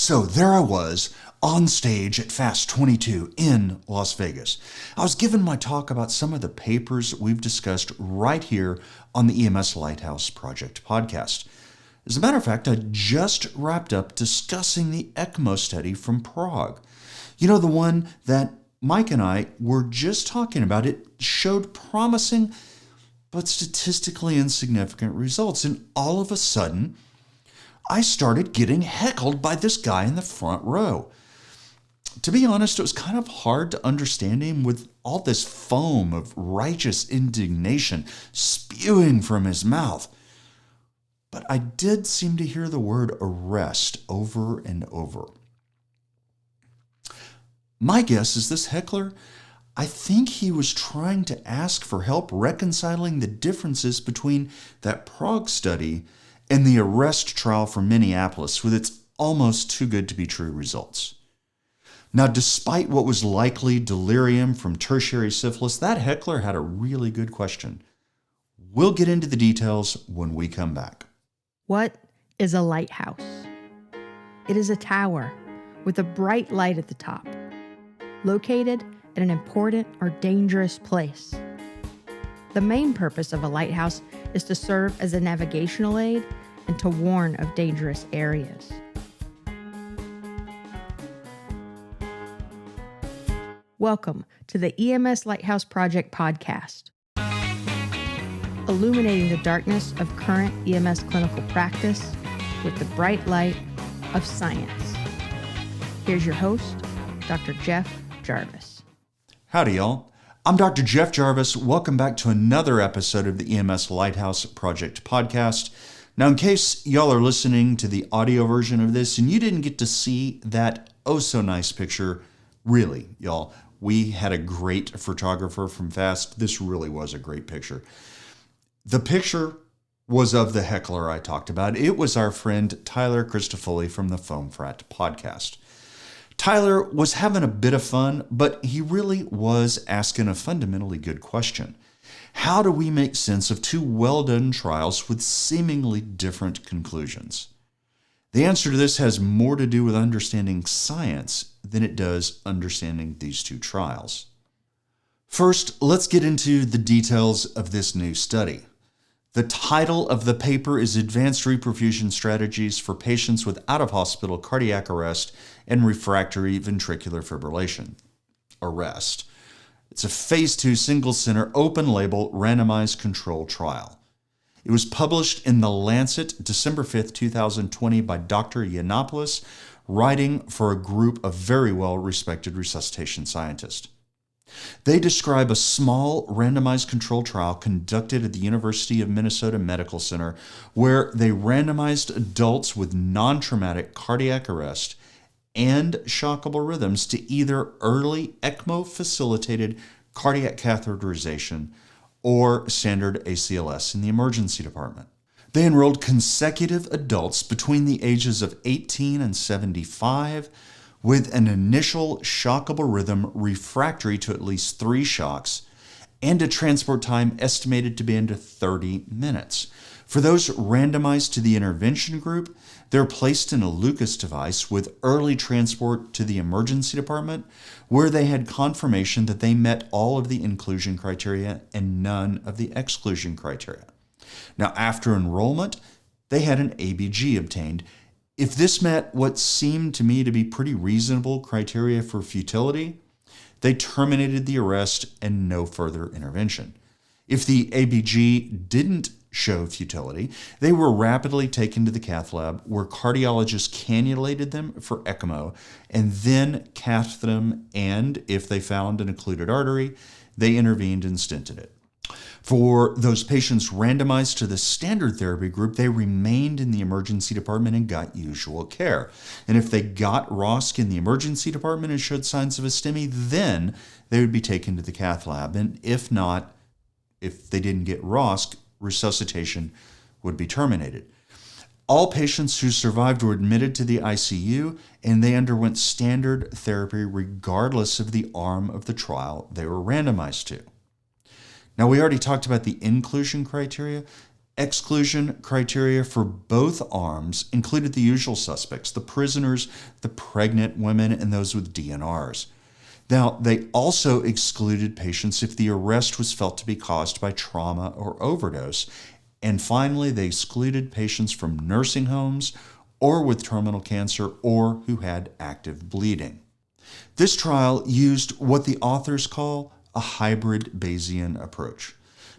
So there I was, on stage at Fast 22 in Las Vegas. I was giving my talk about some of the papers we've discussed right here on the EMS Lighthouse Project podcast. As a matter of fact, I just wrapped up discussing the ECMO study from Prague. You know, the one that Mike and I were just talking about. It showed promising but statistically insignificant results. And all of a sudden, I started getting heckled by this guy in the front row. To be honest, it was kind of hard to understand him with all this foam of righteous indignation spewing from his mouth. But I did seem to hear the word arrest over and over. My guess is this heckler, I think he was trying to ask for help reconciling the differences between that Prague study and the arrest trial from Minneapolis with its almost too good to be true results. Now, despite what was likely delirium from tertiary syphilis, that heckler had a really good question. We'll get into the details when we come back. What is a lighthouse? It is a tower with a bright light at the top, located at an important or dangerous place. The main purpose of a lighthouse is to serve as a navigational aid and to warn of dangerous areas. Welcome to the EMS Lighthouse Project podcast, illuminating the darkness of current EMS clinical practice with the bright light of science. Here's your host, Dr. Jeff.Jarvis. Howdy, y'all. I'm Dr. Jeff.Jarvis. Welcome back to another episode of the EMS Lighthouse Project podcast. Now, in case y'all are listening to the audio version of this and you didn't get to see that oh-so-nice picture, really, y'all, we had a great photographer from FAST. This really was a great picture. The picture was of the heckler I talked about. It was our friend Tyler Christofoli from the Foam Frat podcast. Tyler was having a bit of fun, but he really was asking a fundamentally good question. How do we make sense of two well-done trials with seemingly different conclusions? The answer to this has more to do with understanding science than it does understanding these two trials. First, let's get into the details of this new study. The title of the paper is Advanced Reperfusion Strategies for Patients with Out-of-Hospital Cardiac Arrest and Refractory Ventricular Fibrillation, ARREST. It's a phase 2 single-center open-label randomized control trial. It was published in The Lancet December 5th, 2020 by Dr. Yiannopoulos, writing for a group of very well-respected resuscitation scientists. They describe a small randomized control trial conducted at the University of Minnesota Medical Center where they randomized adults with non-traumatic cardiac arrest and shockable rhythms to either early ECMO-facilitated cardiac catheterization or standard ACLS in the emergency department. They enrolled consecutive adults between the ages of 18 and 75 with an initial shockable rhythm refractory to at least 3 shocks and a transport time estimated to be under 30 minutes. For those randomized to the intervention group, they're placed in a Lucas device with early transport to the emergency department, where they had confirmation that they met all of the inclusion criteria and none of the exclusion criteria. Now, after enrollment, they had an ABG obtained. If this met what seemed to me to be pretty reasonable criteria for futility, they terminated the arrest and no further intervention. If the ABG didn't show futility, they were rapidly taken to the cath lab where cardiologists cannulated them for ECMO and then cathed them, and if they found an occluded artery, they intervened and stented it. For those patients randomized to the standard therapy group, they remained in the emergency department and got usual care. And if they got ROSC in the emergency department and showed signs of a STEMI, then they would be taken to the cath lab. And if not, if they didn't get ROSC, resuscitation would be terminated. All patients who survived were admitted to the ICU, and they underwent standard therapy regardless of the arm of the trial they were randomized to. Now, we already talked about the inclusion criteria. Exclusion criteria for both arms included the usual suspects, the prisoners, the pregnant women, and those with DNRs. Now, they also excluded patients if the arrest was felt to be caused by trauma or overdose. And finally, they excluded patients from nursing homes or with terminal cancer or who had active bleeding. This trial used what the authors call a hybrid Bayesian approach.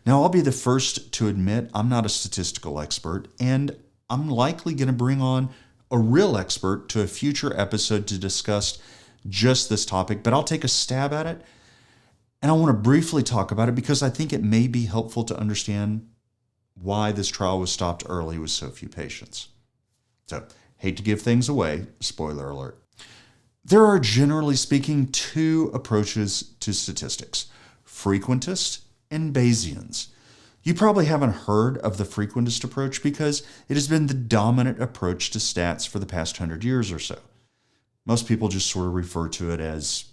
Now, I'll be the first to admit I'm not a statistical expert, and I'm likely going to bring on a real expert to a future episode to discuss just this topic, but I'll take a stab at it, and I want to briefly talk about it because I think it may be helpful to understand why this trial was stopped early with so few patients. So, hate to give things away, spoiler alert. There are, generally speaking, two approaches to statistics: frequentist and Bayesians. You probably haven't heard of the frequentist approach because it has been the dominant approach to stats for the past 100 years or so. Most people just sort of refer to it as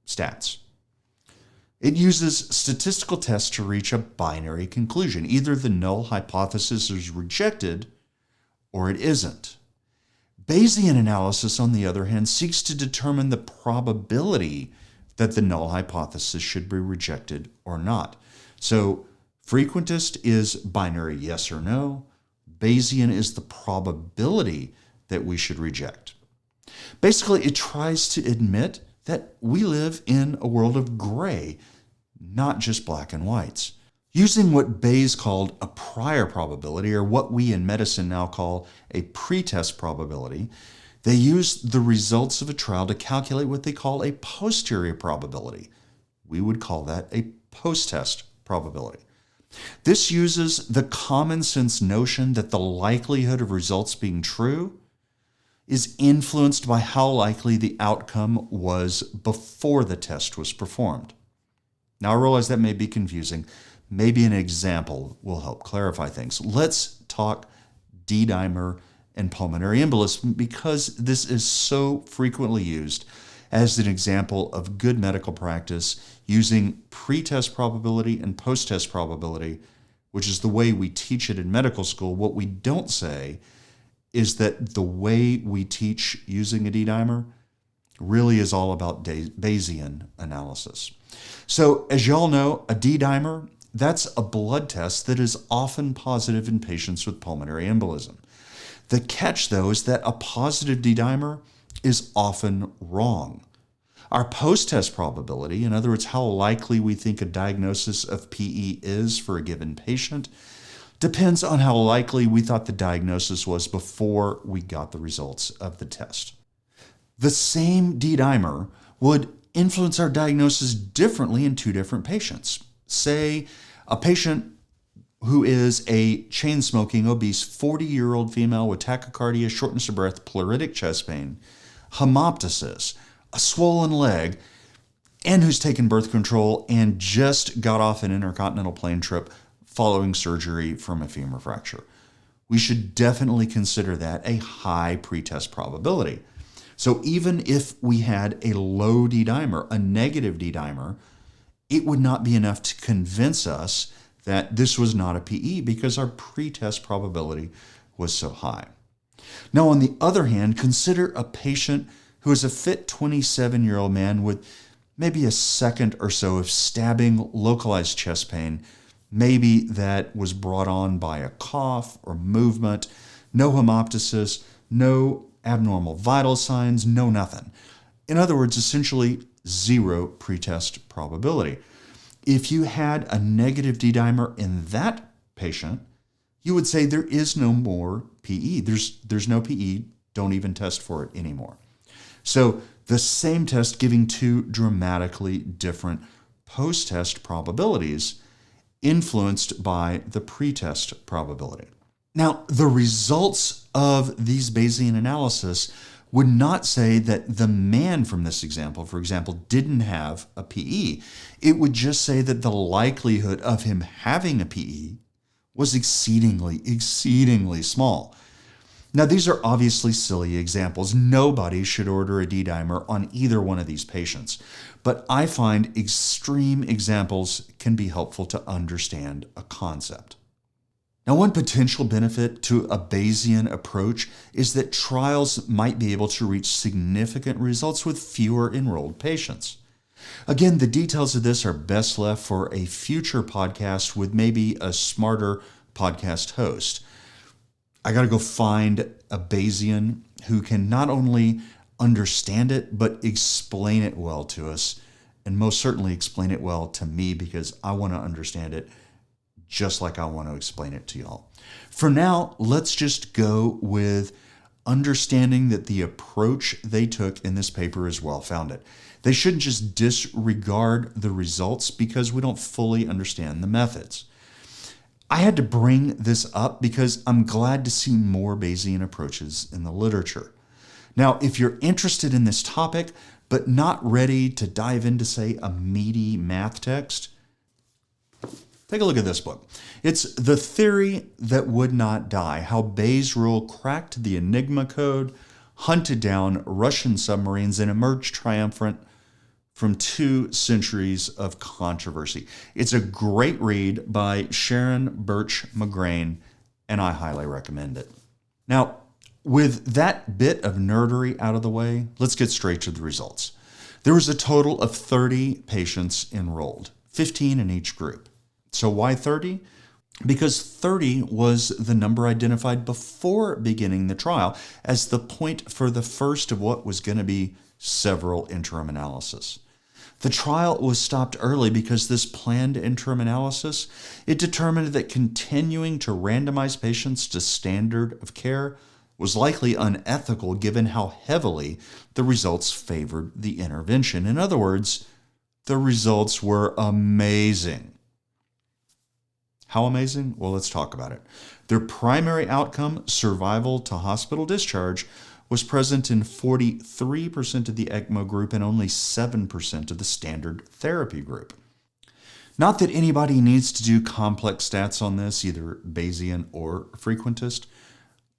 stats. It uses statistical tests to reach a binary conclusion. Either the null hypothesis is rejected or it isn't. Bayesian analysis, on the other hand, seeks to determine the probability that the null hypothesis should be rejected or not. So, frequentist is binary yes or no. Bayesian is the probability that we should reject. Basically, it tries to admit that we live in a world of gray, not just black and whites. Using what Bayes called a prior probability, or what we in medicine now call a pretest probability, they used the results of a trial to calculate what they call a posterior probability. We would call that a post-test probability. This uses the common sense notion that the likelihood of results being true is influenced by how likely the outcome was before the test was performed. Now, I realize that may be confusing. Maybe an example will help clarify things. Let's talk D-dimer and pulmonary embolism because this is so frequently used as an example of good medical practice using pre-test probability and post-test probability, which is the way we teach it in medical school. What we don't say is that the way we teach using a D-dimer really is all about Bayesian analysis. So, as y'all know, a D-dimer, that's a blood test that is often positive in patients with pulmonary embolism. The catch, though, is that a positive D-dimer is often wrong. Our post-test probability, in other words, how likely we think a diagnosis of PE is for a given patient, depends on how likely we thought the diagnosis was before we got the results of the test. The same D-dimer would influence our diagnosis differently in two different patients. Say a patient who is a chain-smoking, obese, 40-year-old female with tachycardia, shortness of breath, pleuritic chest pain, hemoptysis, a swollen leg, and who's taken birth control and just got off an intercontinental plane trip following surgery from a femur fracture. We should definitely consider that a high pretest probability. So even if we had a low D-dimer, a negative D-dimer, it would not be enough to convince us that this was not a PE because our pretest probability was so high. Now, on the other hand, consider a patient who is a fit 27-year-old man with maybe a second or so of stabbing localized chest pain, maybe that was brought on by a cough or movement, no hemoptysis, no abnormal vital signs, no nothing. In other words, essentially zero pretest probability. If you had a negative D-dimer in that patient, you would say there is no more PE. There's no PE. Don't even test for it anymore. So the same test giving two dramatically different post-test probabilities influenced by the pretest probability. Now, the results of these Bayesian analysis would not say that the man from this example, for example, didn't have a PE. It would just say that the likelihood of him having a PE was exceedingly small. Now, these are obviously silly examples. Nobody should order a D-dimer on either one of these patients. But I find extreme examples can be helpful to understand a concept. Now, one potential benefit to a Bayesian approach is that trials might be able to reach significant results with fewer enrolled patients. Again, the details of this are best left for a future podcast with maybe a smarter podcast host. I got to go find a Bayesian who can not only understand it, but explain it well to us, and most certainly explain it well to me, because I want to understand it just like I want to explain it to y'all. For now, let's just go with understanding that the approach they took in this paper is well-founded. They shouldn't just disregard the results because we don't fully understand the methods. I had to bring this up because I'm glad to see more Bayesian approaches in the literature. Now, if you're interested in this topic, but not ready to dive into, say, a meaty math text, take a look at this book. It's The Theory That Would Not Die, How Bayes' Rule Cracked the Enigma Code, Hunted Down Russian Submarines, and Emerged Triumphant from 2 Centuries of Controversy. It's a great read by Sharon Birch McGrain, and I highly recommend it. Now, with that bit of nerdery out of the way, let's get straight to the results. There was a total of 30 patients enrolled, 15 in each group. So why 30? Because 30 was the number identified before beginning the trial as the point for the first of what was going to be several interim analyses. The trial was stopped early because this planned interim analysis, it determined that continuing to randomize patients to standard of care was likely unethical given how heavily the results favored the intervention. In other words, the results were amazing. How amazing? Well, let's talk about it. Their primary outcome, survival to hospital discharge, was present in 43% of the ECMO group and only 7% of the standard therapy group. Not that anybody needs to do complex stats on this, either Bayesian or frequentist,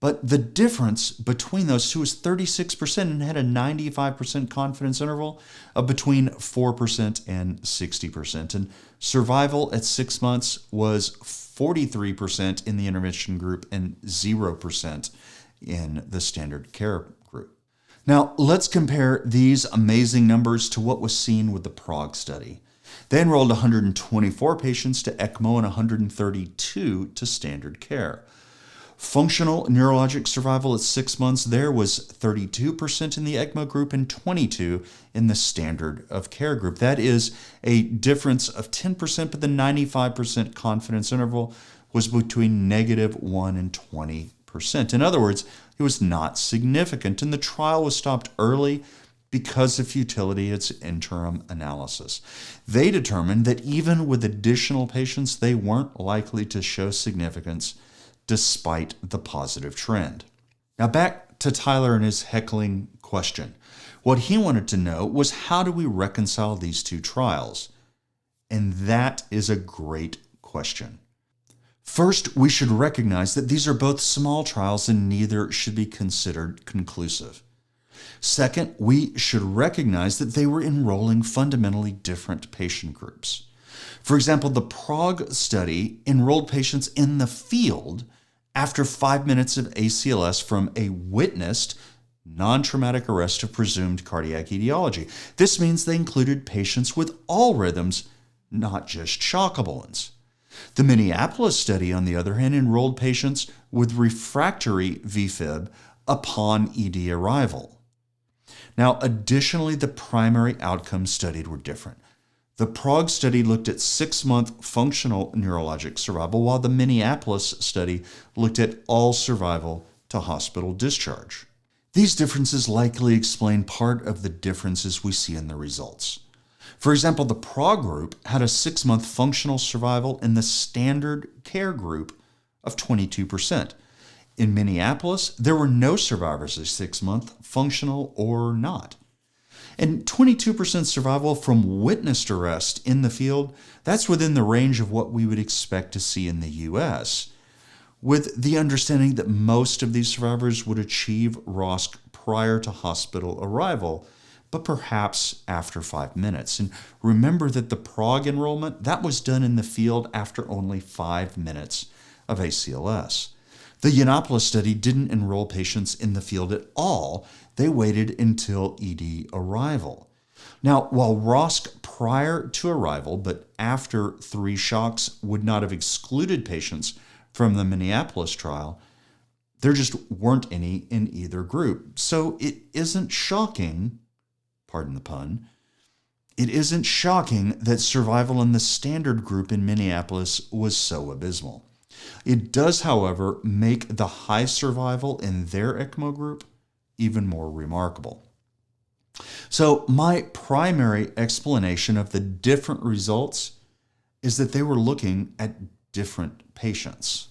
but the difference between those two is 36% and had a 95% confidence interval of between 4% and 60%. And survival at 6 months was 43% in the intervention group and 0% in the standard care group. Now, let's compare these amazing numbers to what was seen with the Prague study. They enrolled 124 patients to ECMO and 132 to standard care. Functional neurologic survival at 6 months there was 32% in the ECMO group and 22% in the standard of care group. That is a difference of 10%, but the 95% confidence interval was between -1 and 20%. In other words, it was not significant, and the trial was stopped early because of futility its interim analysis. They determined that even with additional patients, they weren't likely to show significance despite the positive trend. Now back to Tyler and his heckling question. What he wanted to know was, how do we reconcile these two trials? And that is a great question. First, we should recognize that these are both small trials and neither should be considered conclusive. Second, we should recognize that they were enrolling fundamentally different patient groups. For example, the Prague study enrolled patients in the field after 5 minutes of ACLS from a witnessed non-traumatic arrest of presumed cardiac etiology. This means they included patients with all rhythms, not just shockable ones. The Minneapolis study, on the other hand, enrolled patients with refractory VFib upon ED arrival. Now, additionally, the primary outcomes studied were different. The Prague study looked at 6-month functional neurologic survival, while the Minneapolis study looked at all survival to hospital discharge. These differences likely explain part of the differences we see in the results. For example, the Prague group had a 6-month functional survival in the standard care group of 22%. In Minneapolis, there were no survivors at 6-month, functional or not. And 22% survival from witnessed arrest in the field, that's within the range of what we would expect to see in the U.S., with the understanding that most of these survivors would achieve ROSC prior to hospital arrival, but perhaps after 5 minutes. And remember that the Prague enrollment, that was done in the field after only 5 minutes of ACLS. The Minneapolis study didn't enroll patients in the field at all. They waited until ED arrival. Now, while ROSC prior to arrival, but after 3 shocks would not have excluded patients from the Minneapolis trial, there just weren't any in either group. So it isn't shocking, pardon the pun, it isn't shocking that survival in the standard group in Minneapolis was so abysmal. It does, however, make the high survival in their ECMO group even more remarkable. So my primary explanation of the different results is that they were looking at different patients.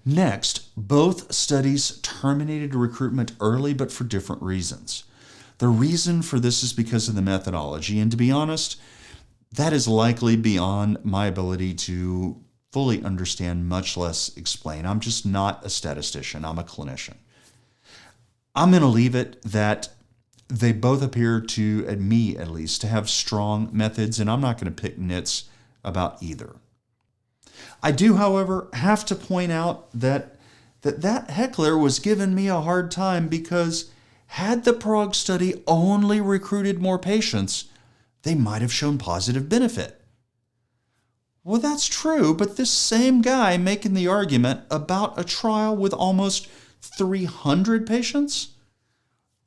Next, both studies terminated recruitment early, but for different reasons. The reason for this is because of the methodology, and to be honest, that is likely beyond my ability to fully understand, much less explain. I'm just not a statistician, I'm a clinician. I'm going to leave it that they both appear to, at me at least, to have strong methods, and I'm not going to pick nits about either. I do, however, have to point out that heckler was giving me a hard time because had the Prague study only recruited more patients, they might have shown positive benefit. Well, that's true, but this same guy making the argument about a trial with almost 300 patients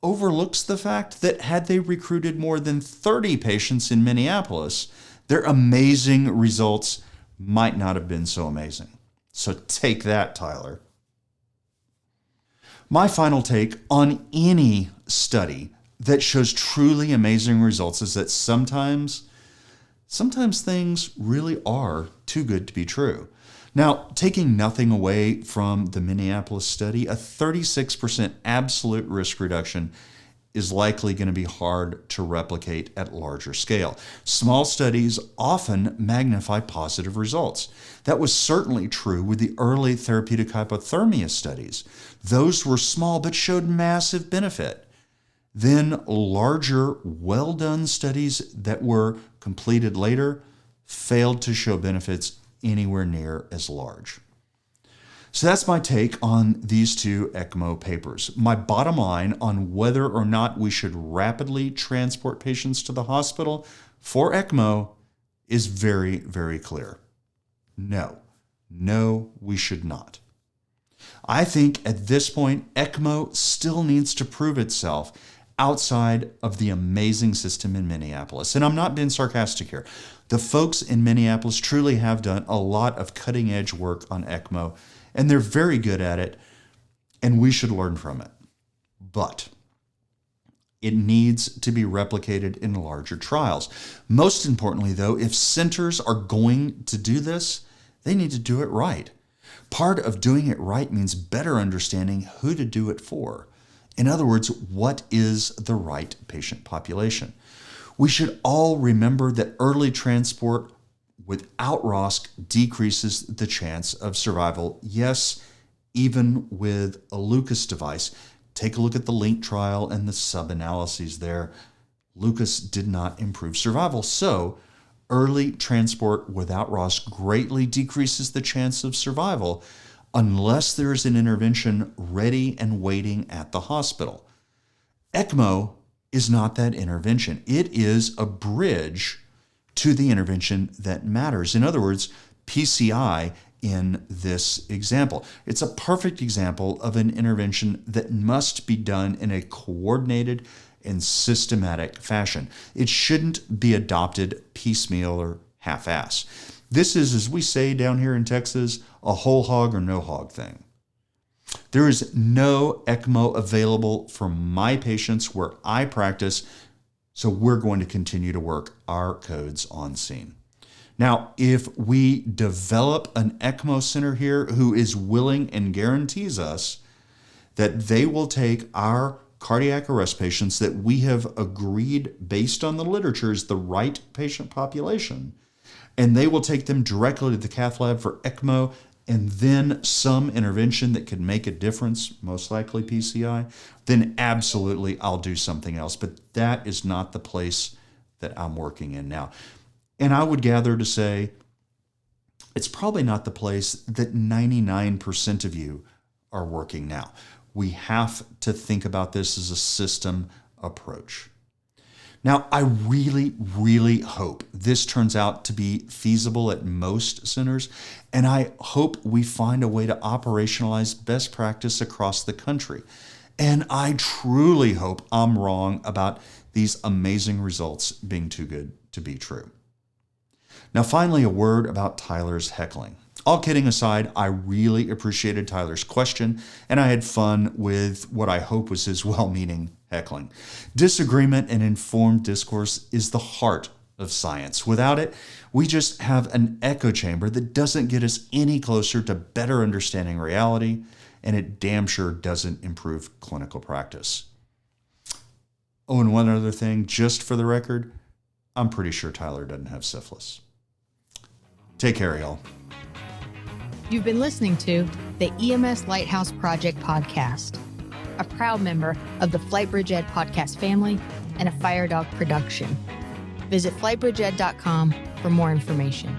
overlooks the fact that had they recruited more than 30 patients in Minneapolis, their amazing results might not have been so amazing. So take that, Tyler. My final take on any study that shows truly amazing results is that sometimes things really are too good to be true. Now, taking nothing away from the Minneapolis study, a 36% absolute risk reduction is likely going to be hard to replicate at larger scale. Small studies often magnify positive results. That was certainly true with the early therapeutic hypothermia studies. Those were small but showed massive benefit. Then larger, well-done studies that were completed later failed to show benefits anywhere near as large. So that's my take on these 2 ECMO papers. My bottom line on whether or not we should rapidly transport patients to the hospital for ECMO is very, very clear. No, we should not. I think at this point, ECMO still needs to prove itself outside of the amazing system in Minneapolis. And I'm not being sarcastic here. The folks in Minneapolis truly have done a lot of cutting-edge work on ECMO, and they're very good at it, and we should learn from it. But it needs to be replicated in larger trials. Most importantly, though, if centers are going to do this, they need to do it right. Part of doing it right means better understanding who to do it for. In other words, what is the right patient population? We should all remember that early transport without ROSC decreases the chance of survival. Yes, even with a Lucas device. Take a look at the LINK trial and the sub-analyses there. Lucas did not improve survival. So early transport without ROSC greatly decreases the chance of survival unless there is an intervention ready and waiting at the hospital. ECMO is not that intervention. It is a bridge to the intervention that matters. In other words, PCI in this example. It's a perfect example of an intervention that must be done in a coordinated and systematic fashion. It shouldn't be adopted piecemeal or half-ass. This is, as we say down here in Texas, a whole hog or no hog thing. There is no ECMO available for my patients where I practice, so we're going to continue to work our codes on scene. Now, if we develop an ECMO center here who is willing and guarantees us that they will take our cardiac arrest patients that we have agreed based on the literature is the right patient population, and they will take them directly to the cath lab for ECMO and then some intervention that could make a difference, most likely PCI, then absolutely I'll do something else. But that is not the place that I'm working in now. And I would gather to say it's probably not the place that 99% of you are working now. We have to think about this as a system approach. Now, I really, really hope this turns out to be feasible at most centers, and I hope we find a way to operationalize best practice across the country. And I truly hope I'm wrong about these amazing results being too good to be true. Now, finally, a word about Tyler's heckling. All kidding aside, I really appreciated Tyler's question, and I had fun with what I hope was his well-meaning heckling. Disagreement and informed discourse is the heart of science. Without it, we just have an echo chamber that doesn't get us any closer to better understanding reality, and it damn sure doesn't improve clinical practice. Oh, and one other thing, just for the record, I'm pretty sure Tyler doesn't have syphilis. Take care, y'all. You've been listening to the EMS Lighthouse Project podcast, a proud member of the FlightBridge Ed podcast family and a Firedog production. Visit flightbridgeed.com for more information.